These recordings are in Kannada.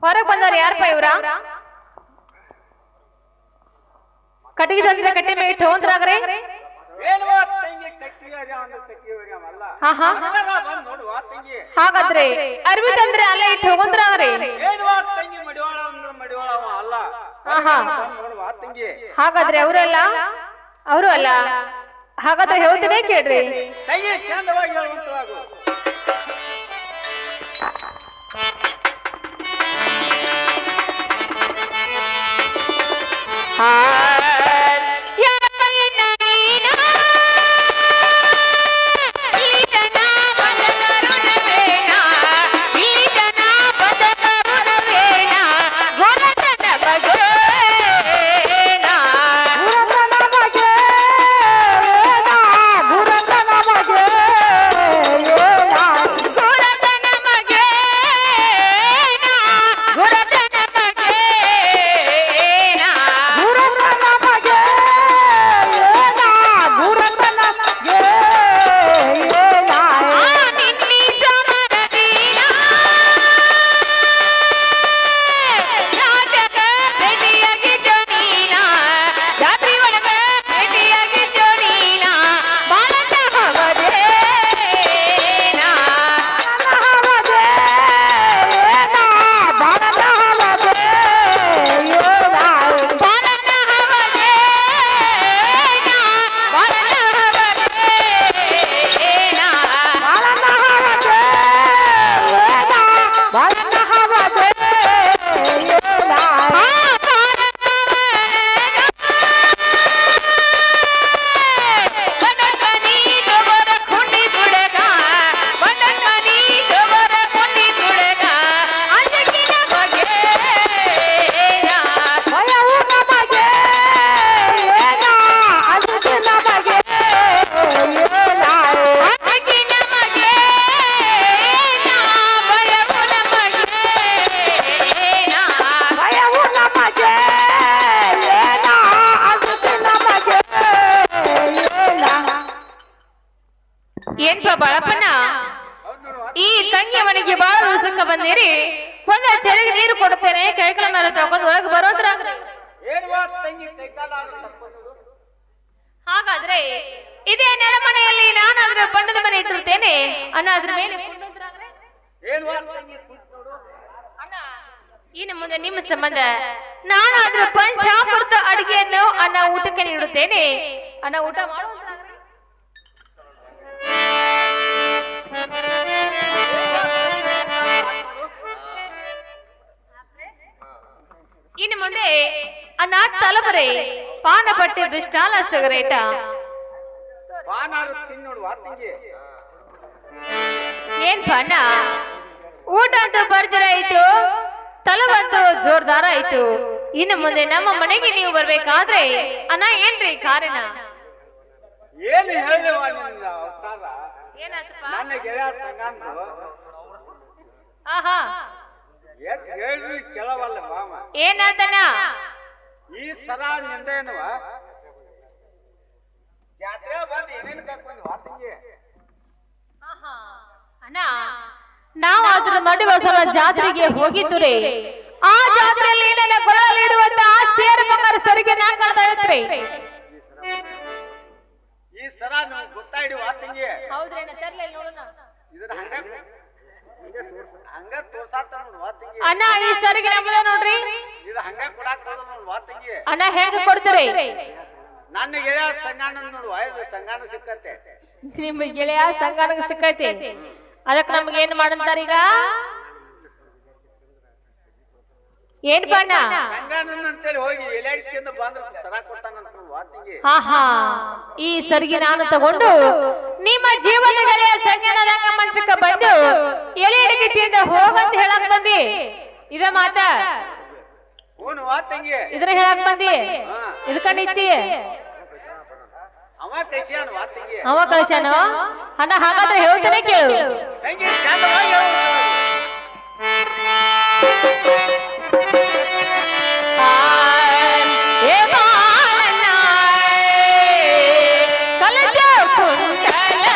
ಹೊರಗೆ ಬಂದವ್ರು ಯಾರಪ್ಪ ಇವ್ರ? ಕಟ್ಟಿಗೆ ತಂದ್ರೆ ಕಟ್ಟಿ ಮೇಲೆ ಇಟ್ಟು ಹೋದ್ರಾಗ್ರೆ ಹಾಗಾದ್ರೆ ಅರ್ವಿ ತಂದ್ರೆ ಅಲ್ಲೇ ಇಟ್ಟು ಹೋಗೋದ್ರಾಗ್ರೆ ಹಾಗಾದ್ರೆ ಅವರೆಲ್ಲ ಅವರು ಅಲ್ಲ. ಹಾಗಾದ್ರೆ ಹೇಳ್ತೇನೆ ಕೇಳ್ರಿ. ಬಾಳಪ್ಪಣ್ಣ, ಈ ತಂಗಿಯವನಿಗೆ ಬಾಳ ಉಸುಕ ಬಂದಿರಿ. ಒಂದ ಚೆರಿಗೆ ನೀರು ಕೊಡುತ್ತೇನೆ, ಕೈಕಲನ್ನಾರ ತಗೊಂಡು ಒಳಗೆ ಬರೋದ್ರಾಗ್ರಿ. ಹಾಗಾದ್ರೆ ಇದೇ ನೆಲಮನೆಯಲ್ಲಿ ನಾನಾದ್ರೂ ಬಣ್ಣದ ಮನೆ ಇಟ್ಟಿರ್ತೇನೆ ಅಣ್ಣ. ಅದ್ರ ಮೇಲೆ ಅಣ್ಣ, ಇನ್ನು ಮುಂದೆ ನಿಮ್ಮ ಸಂಬಂಧ ನಾನಾದ್ರೂ ಪಂಚಾಮೃತ ಅಡಿಗೆಯನ್ನು ಅನ್ನ ಊಟಕ್ಕೆ ನೀಡುತ್ತೇನೆ ಅನ್ನ. ಊಟ ಮಾಡುವುದಾಗ್ರಿ. ಇನ್ನು ಮುಂದೆ ಅನ್ನ ತಲಬರೆ ಪಾನಪಟ್ಟಿ ಬಿಸ್ಟಾಲ ಸಿಗರೇಟ ಏನ್ ಪಾನ ಊಟ ಅಂತೂ ಭರ್ಜರಿ ಆಯ್ತು, ತಲವಂತೂ ಜೋರ್ದಾರ ಆಯ್ತು. ಇನ್ನು ಮುಂದೆ ನಮ್ಮ ಮನೆಗೆ ನೀವು ಬರ್ಬೇಕಾದ್ರೆ ಅನ್ನ ಏನ್ರಿ ಕಾರಣ? ಏನು ಹೇಳುವ ಏನಾಯ್ತಪ್ಪ? ನನ್ನ ಗೆಳೆಯ ಸಂಗಂದು ಆಹಾ ಹೇಳ್ರಿ ಕೆಲವಲ್ಲ ಮಾಮ. ಏನಾತನ ಈ ಸಲ ನಿಂದೇನುವ ಜಾತ್ರೆ ಬಂದು ಏನೇನು ಕರ್ಕೊಂಡು ವಾತಿಗೆ ಅಣ್ಣ, ನಾವು ಅದ್ರ ಮಡಿವಸಲ ಜಾತ್ರೆಗೆ ಹೋಗಿದ್ದುರಿ. ಆ ಜಾತ್ರೆಯಲ್ಲಿ ಏನೆಲ್ಲ ಕೊಳಲಲ್ಲಿ ಇರುವಂತ ಸೇರು ಬಂಗಾರ ಸರಿಗೆ ನಾ ಕಾಣ್ತಾ ಇದ್ರಿ. ಈ ಸಲ ನಾವು ಗೊತ್ತಾಯಿಡಿ ವಾತಿಗೆ. ಹೌದ್ರೇನ ತರ್ಲಿ ನೋಡೋಣ. ಇದನ್ನ ಹಂಗ ತೋರ್ಸಾತ ನೋಡು ವಾತಿಗೆ. ಅಣ್ಣ, ಈ ಸರಿಗೆ ನಮ್ಮದ ನೋಡ್ರಿ. ಇದು ಹಂಗ ಕೊಡಾಕ ನೋಡು ವಾತಿಗೆ. ಅಣ್ಣ ಹೆಂಗ ಕೊಡ್ತೀರಿ? ನನ್ನ ಗೆಳೆಯ ಸಂಗಾನ ನೋಡು, ಆಯ್ತು ಸಂಗಾನ ಸಿಕ್ಕತ್ತೆ. ನಿಮ್ಮ ಗೆಳೆಯ ಸಂಗಾನ ಸಿಕ್ಕೈತಿ, ಅದಕ್ಕೆ ನಮ್ಗೆ ಏನ್ ಮಾಡಂತಾರ ಈಗ? ಏನ್ ಬಣ್ಣ ಸಂಗಾನ ಅಂತೇಳಿ ಹೋಗಿ ಎಲೆಡಿಕೆಂದು ಬಂದ್ರೆ ಸರ ಕೊಡ್ತಾನಂತ ವಾತಿಗೆ. ಹಾ, ಈ ಸರಿಗೆ ನಾನು ತಗೊಂಡು ನಿಮ್ಮ ಜೀವನ ಗೆಳೆಯ ಸಂಜ್ಞಾನದಂಗ ಮಂಚಕ್ಕ ಬಂದು ಎಲೆ ಅಡಿಕೆಯಿಂದ ಹೋಗಂತ ಹೇಳಕ್ ಬಂದಿ. ಇದ ಮಾತ ಹೂನು ವಾತಿಗೆ ಇದ್ರ ಹೇಳಕ್ ಬಂದಿ. ಇದಕ್ಕ ನಿಂತಿ ಅವ ಕೈಸ್ಯಾನ ವಾತಿಗೆ. ಅವ ಕಳ್ಸ್ಯಾನು ಅಣ್ಣ. ಹಾಗಾದ್ರೆ ಹೇಳ್ತೇನೆ ಕೇಳು. ತಂಗಿ ಚಂದವಾಗಿ ಕಲಜ ಕುಂಡಲ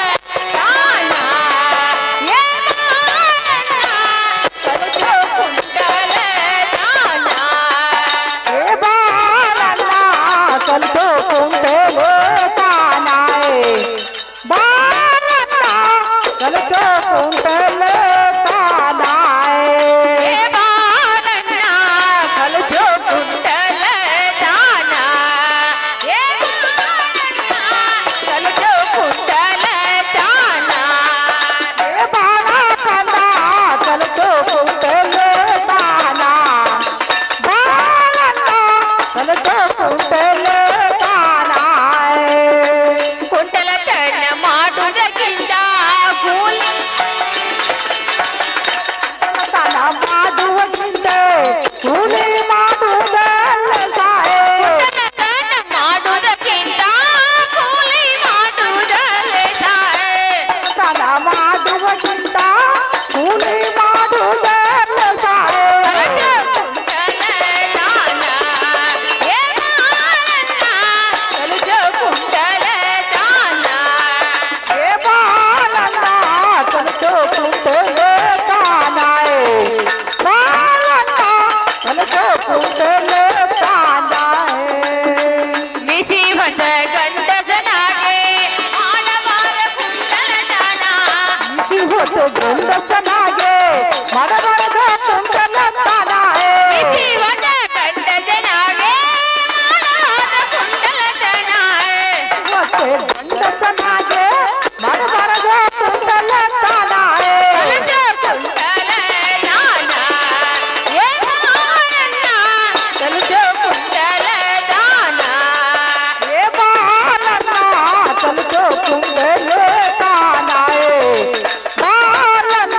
ಹೊತ್ತು ಗಂಡಸನಾಗೆ ಮಾಡಬಾರದ ಕುಂತಲ ತಾನಾಯೇ ಬಿಸಿ ಒಡ ಕಂಡ ಜನಾಗೆ ಮಾಡಬಾರದ ಕುಂಡಲತನಾಯೇ ಹೊತ್ತು ಗಂಡಸನಾಗೆ ಮಾಡಬಾರದ ಕುಂತಲ ತಾನಾಯೇ ತಲುಚೋ ಕುಂಡಲ ದಾನ ಏ ಬಾಲನ ತಲುಚೋ ಕುಂಡಲ ತಾನಾಯೇ ಬಾಲನ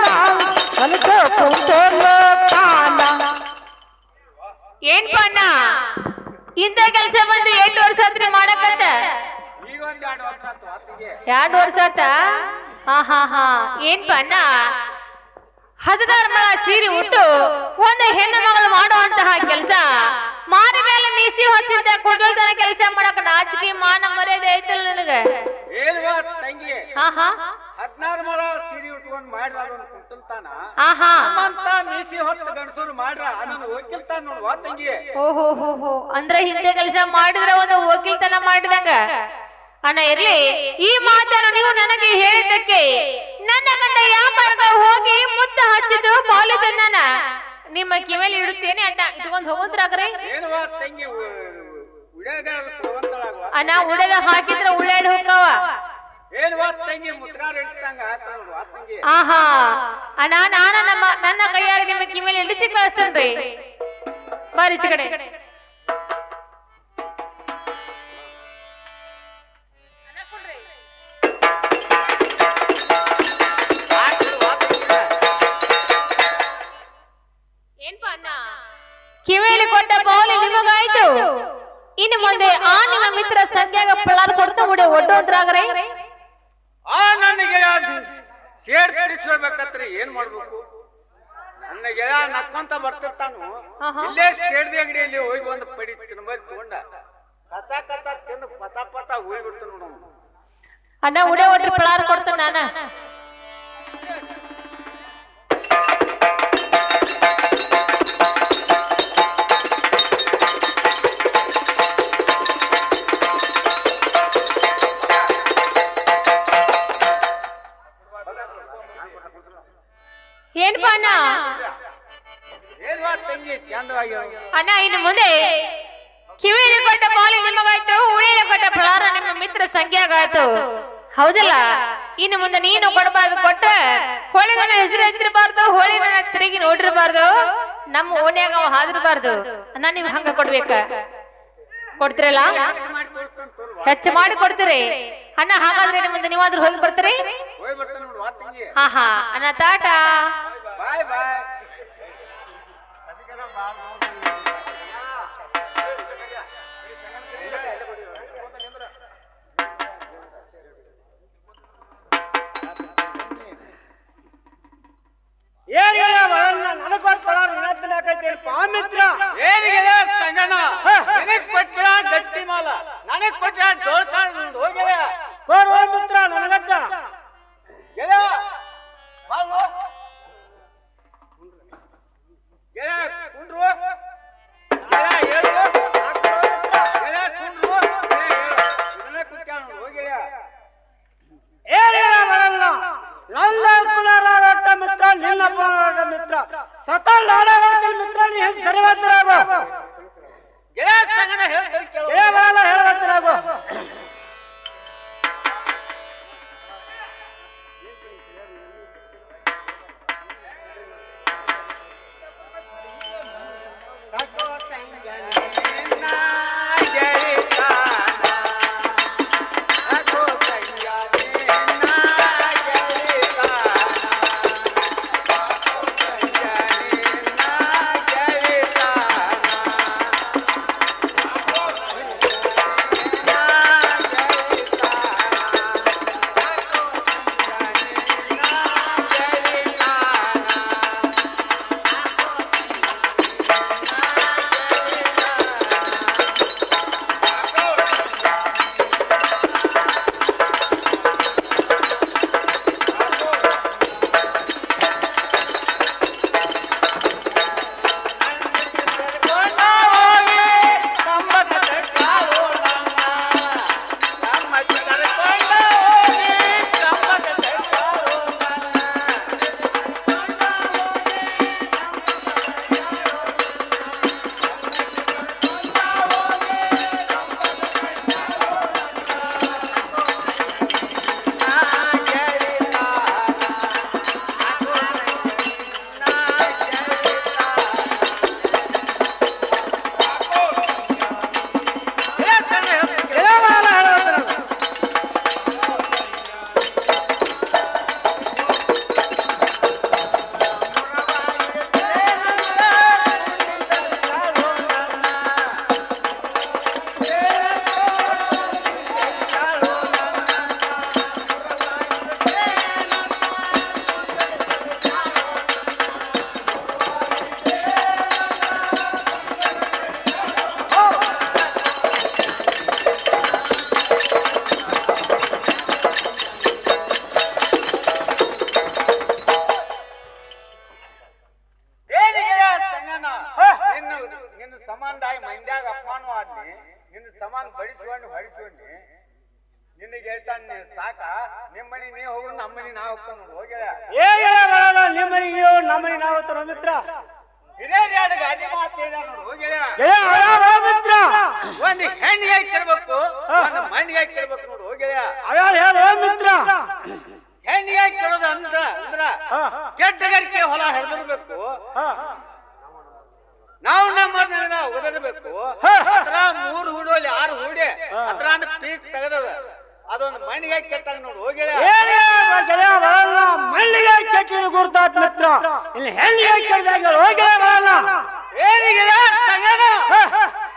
ತಲುಚೋ ಕುಂಡಲ ತಾನ ಏನ್ ಪನ್ನ ಇಂಥ ಕೆಲಸ ಬಂದು 8 ವರ್ಷ ಆತ್ರಿ ಮಾಡಕತ್ತ ಈಗ ಒಂದ್ 2 ವರ್ಷ ಆತು ವಾತಿಗೆ 2 ವರ್ಷ ಆತ ಹಾ ಏನ್ ಪನ್ನ 16 ಮಳ ಸೀರೆ ಉಟ್ಟು ಒಂದು ಹೆಣ್ಣು ಮಗಳು ಮಾಡುವಂತಹ ಕೆಲಸ ಮಾರಿ ಮೇಲೆ ಮೀಸಿ ಹೊತ್ತಿಂದ ಕುಡ್ದಲ್ದನ ಕೆಲಸ ಮಾಡಕ ನಾಚಿಕೆ ಮಾನ ಮರ್ಯಾದೆ ಐತಲ್ಲ ನನಗ ಏಲ್ವಾ ತಂಗಿ ಹಾ 16 ಮರ ಸೀರೆ ಉಟ್ಕೊಂಡ್ ಮಾಡ್ರ ಅದೊಂದು ಕುಂಟಲ್ತಾನ ಆಹಾ ನಮ್ಮಂತ ಮೀಸಿ ಹೊತ್ತು ಗಂಡಸರು ಮಾಡ್ರ ಅದನ್ನ ಒಕ್ಕಿಲ್ತಾನ ನೋಡ್ ವಾ ತಂಗಿ ಓಹೋ ಅಂದ್ರೆ ಹಿಂದೆ ಕೆಲಸ ಮಾಡಿದ್ರೆ ಒಂದು ವಕೀಲ್ತನ ಮಾಡಿದಂಗ ಅಣ್ಣ ಇರ್ಲಿ ಈ ಮಾತನ್ನು ನೀವು ನನಗೆ ಹೇಳಿದ್ದಕ್ಕೆ ನನ್ನ ಗಂಡ ವ್ಯಾಪಾರದ ಹೋಗಿ ಮುತ್ತ ಹಚ್ಚಿದ್ದು ಬಾಲಿದನ್ನ ನಿಮ್ಮ ಕಿವಿಯಲ್ಲಿ ಇಡುತ್ತೇನೆ ಅಣ್ಣ ಇಟ್ಕೊಂಡ್ ಹೋಗುದ್ರಾಗ್ರೆ ಏನ್ವಾ ತಂಗಿ ಉಡ್ಯಾಗಾರ ತಗೊಂತಳಾಗ ಅಣ್ಣ ಉಡದ ಹಾಕಿದ್ರೆ ಉಳ್ಳಾಡಿ ಹೋಗವ ಏನ್ವಾ ತಂಗಿ ಮುತ್ಕಾರ ಇಡ್ತಂಗ ಆತ ನೋಡ್ ವಾ ತಂಗಿ ಆಹಾ ಅಣ್ಣ ನಾನು ನನ್ನ ಕೈಯಾರ ನಿಮ್ಮ ಕಿವಿಯಲ್ಲಿ ಇಡಿಸಿ ಕಳಿಸ್ತೇನ್ರಿ ಬಾರಿ ಈಚೆ ಕಡೆ ಕಿವಿಯಲ್ಲಿ ಕೊಟ್ಟ ಬಾಲಿ ನಿಮಗಾಯ್ತು ಇನ್ನು ಮುಂದೆ ಆ ನಿಮ್ಮ ಮಿತ್ರ ಸಂಖ್ಯಾಗ ಪಳ್ಳಾರ್ ಕೊಡ್ತಾ ಒಡ್ಡೋದ್ರಾಗ್ರೆ ಆ ನನಗೆ ಶೇಡ್ ತಿರ್ಸ್ಕೋಬೇಕತ್ರಿ ಏನ್ ಮಾಡ್ಬೇಕು ನನ್ನ ಗೆಳೆಯ ನಕ್ಕಂತ ಬರ್ತಿರ್ತಾನು ಇಲ್ಲೇ ಶೇಡ್ದಿ ಅಂಗಡಿಯಲ್ಲಿ ಹೋಗಿ ಒಂದು ಪಡಿ ಚಿನ್ನಬರಿ ತಗೊಂಡ ಕಚ ತಿಂದು ಪತ ಹೋಗಿ ಬಿಡ್ತಾನ ನೋಡ ಅಣ್ಣ ಉಡೆ ಒಟ್ರಿ ಪಳ್ಳಾರ್ ಕೊಡ್ತಾನ ನಾನ ಏನ್ಪಾ ಅಣ್ಣ ಏನ್ವಾ ತಂಗಿ ಚಂದವಾಗಿ ಅಣ್ಣ ಇನ್ನು ಮುಂದೆ ಕಿವಿಯಲ್ಲಿ ಕೊಟ್ಟ ಬಾಲಿ ನಿಮಗಾಯ್ತು ಉಳಿಯಲ್ಲಿ ಕೊಟ್ಟ ಫಲಾರ ನಿಮ್ಮ ಮಿತ್ರ ಸಂಖ್ಯಾಗಾಯ್ತು ಹೌದಲ್ಲ ಇನ್ನು ಮುಂದೆ ನೀನು ಕೊಡಬಾರ್ದು ಕೊಟ್ರೆ ಹೋಳಿ ನನ್ನ ಹೆಸರು ಎತ್ತಿರಬಾರ್ದು ಹೋಳಿ ನನ್ನ ತಿರುಗಿ ನೋಡಿರಬಾರ್ದು ನಮ್ಮ ಓಣ್ಯಾಗ ಅವ ಹಾದಿರಬಾರ್ದು ಅಣ್ಣ ನೀವು ಹಂಗ ಕೊಡ್ಬೇಕ ಕೊಡ್ತಿರಲ್ಲ ಮಾಡಿ ತೋರಿಸ್ತಾನ ತೋರ್ವಾ ಹೆಚ್ಚು ಮಾಡಿ ಕೊಡ್ತೀರಿ ಅಣ್ಣ ಹಾಗಾದ್ರೆ ಇನ್ನು ಮುಂದೆ ನೀವಾದ್ರೂ ಹೋಗಿ ಬರ್ತೀರಿ ಹೋಗಿ ಬರ್ತಾನ ನೋಡ್ ವಾ ತಂಗಿ ಹಾ ಅಣ್ಣ ಟಾಟಾ ಬಾಯ್ ಬಾಯ್ ಏನಿಗೆ ಸಂಗಣ ನನಗ್ ಕೊಟ್ಟಿರ ಗಟ್ಟಿ ಮಾಲ ನನಗ್ ಕೊಟ್ಟಿರ ಜೋಳ್ತಾಳ ಹೋಗ್ಯಾವ ಕೋರ್ವ ಮಿತ್ರ ನನಗಟ್ಟ ಗೆಳೆಯ ಬಾಳು ಗೆಳೆಯ ಕುಂಡ್ರು ಗೆಳೆಯ ಹೇಳು ಗೆಳೆಯ ಕುಂಡ್ರು ಗೆಳೆಯ ಹೇಳು ಇದನ್ನೇ ಕುಟ್ಟಾಳ ಹೋಗ್ಯಾವ ಏನಿಲ್ಲ ಬರಲ್ಲ ನನ್ನ ಪುನರಾವರ್ತ ಮಿತ್ರ ನಿನ್ನ ಪುನರಾವರ್ತ ಮಿತ್ರ ಸತಲ್ ನಾಡಗಟ್ಟಲ್ ಮಿತ್ರ ನೀ ಹೆಂಗ್ ಸರಿವಾದ್ರಾಗೋ ಗೆಳೆಯ ಸಂಗಣ ಹೇಳಿ ಕೇಳು ಏ ಬರಲ್ಲ ಹೇಳವತ್ತರಾಗೋ ನಿಮ್ಮನಿ ನೀ ಹೋಗು ನಮ್ಮನಿ ನಾ ಹೋಗ್ತಾನ ಹೋಗ್ಯಾಳ ಏ ಗೆಳೆಯ ಬರಲ್ಲ ನಿಮ್ಮನಿಗೆ ನೀವು ನಮ್ಮನಿಗೆ ನಾವು ಹೋಗ್ತಾರ ಮಿತ್ರ ಹಿರಿಯರು ಗಾದಿ ಮಾತು ನೋಡು ಹೋಗ್ಯಾಳ ಗೆಳೆಯ ಅವ ಮಿತ್ರ ಒಂದ್ ಹೆಣ್ಣಿಗೆ ಕೇಳ್ಬೇಕು ಒಂದ್ ಮಣ್ಣಿಗೆ ಕೇಳ್ಬೇಕು ನೋಡು ಹೋಗ್ಯಾಳ ಅವ ಹೇಳು ಮಿತ್ರ ಹೆಣ್ಣಿಗೆ ಕೇಳೋದು ಅಂದ್ರ ಕೆಟ್ಟಗರಿಕೆ ಹೊಲ ಹಿಡಿದಿರ್ಬೇಕು ನಾವು ನಮ್ಮ ಓದಿರ್ಬೇಕು ಅದ್ರ 3 ಹೂಡೋಲಿ 6 ಹೂಡಿ ಅದ್ರ ಪೀಕ್ ತೆಗದವ ಅದೊಂದು ಮಣ್ಣಿಗೆ ಕೆಟ್ಟಾಗ ನೋಡು ಹೋಗ್ಯಾಳ ಗೆಳೆಯ ಬರಲ್ಲ ಮಣ್ಣಿಗೆ ಕೆಟ್ಟಿದ ಗುರ್ತಾತ್ ಮಿತ್ರ ಇಲ್ಲಿ ಹೆಣ್ಣಿಗೆ ಕೆಟ್ಟದಾಗ ಹೋಗ್ಯಾಳ ಬರಲ್ಲ ಏನಿಗೆ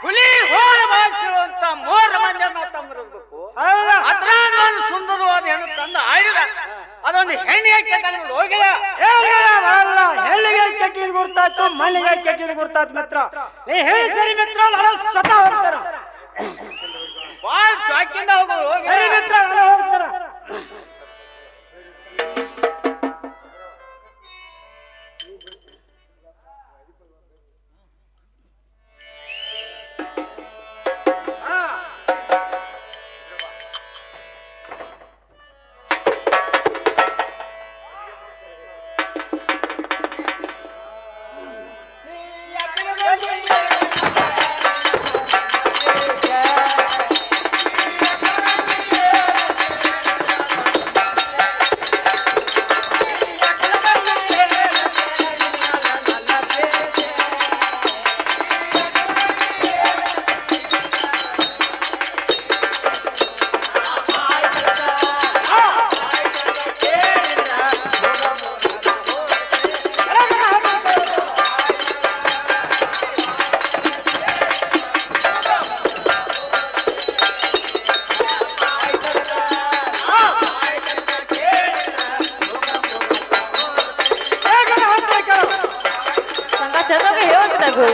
ಹುಲಿ ಹೋಳ ಬಾಯಿಸುವಂತ 3 ಮಂದಿಯನ್ನ ತಮ್ಮರಿರ್ಬೇಕು ಅದ್ರ ಒಂದು ಸುಂದರವಾದ ಹೆಣ್ಣು ತಂದು ಆಯ್ದ ಅದೊಂದು ಹೆಣ್ಣಿಗೆ ಕೆಟ್ಟಾಗ ನೋಡು ಹೋಗ್ಯಾಳ ಬರಲ್ಲ ಹೆಣ್ಣಿಗೆ ಕೆಟ್ಟಿದ ಗುರ್ತಾಯ್ತು ಮಣ್ಣಿಗೆ ಕೆಟ್ಟಿದ ಗುರ್ತಾತ್ ಮಿತ್ರ ನೀ ಹೇಳಿ ಸರಿ ಮಿತ್ರ ನಾನು ಸ್ವತಃ ಹೋಗ್ತಾರ ಬಾಳ್ ಚಾಕಿಂದ ಹೋಗು ಸರಿ ಮಿತ್ರ ನಾನು ಹೋಗ್ತಾರ ಚೆನ್ನಾಗಿ ಹೇಳ್ತಾಗು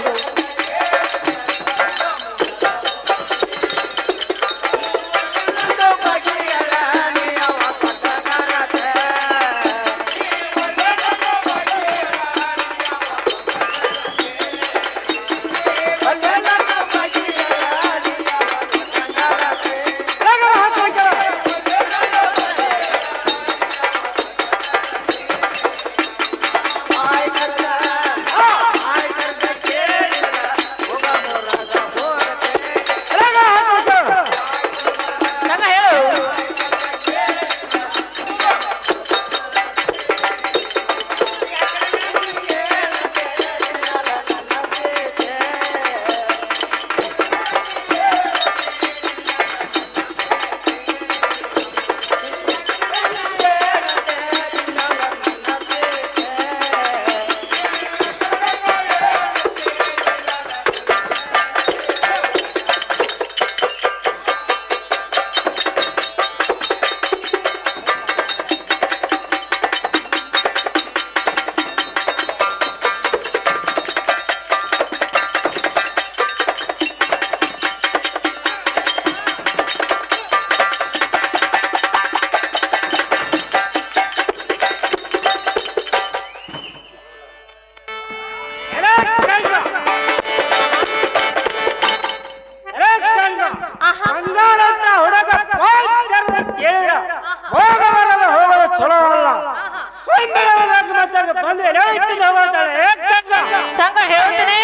ಸಂಘ ಹೇಳ್ತಾನೆ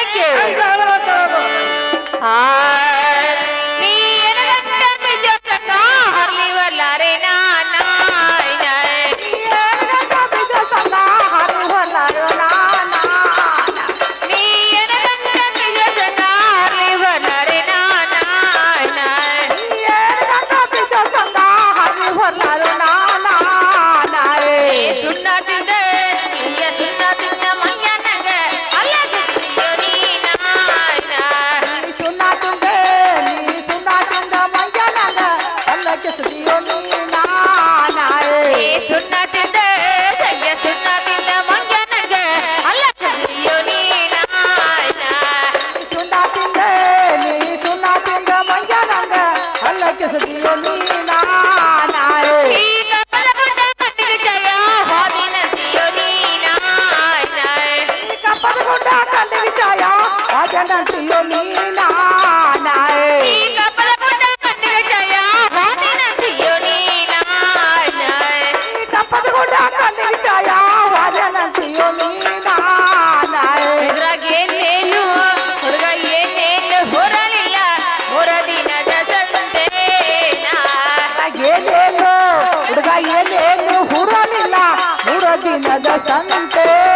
ದಿನದ ಸಂತೆ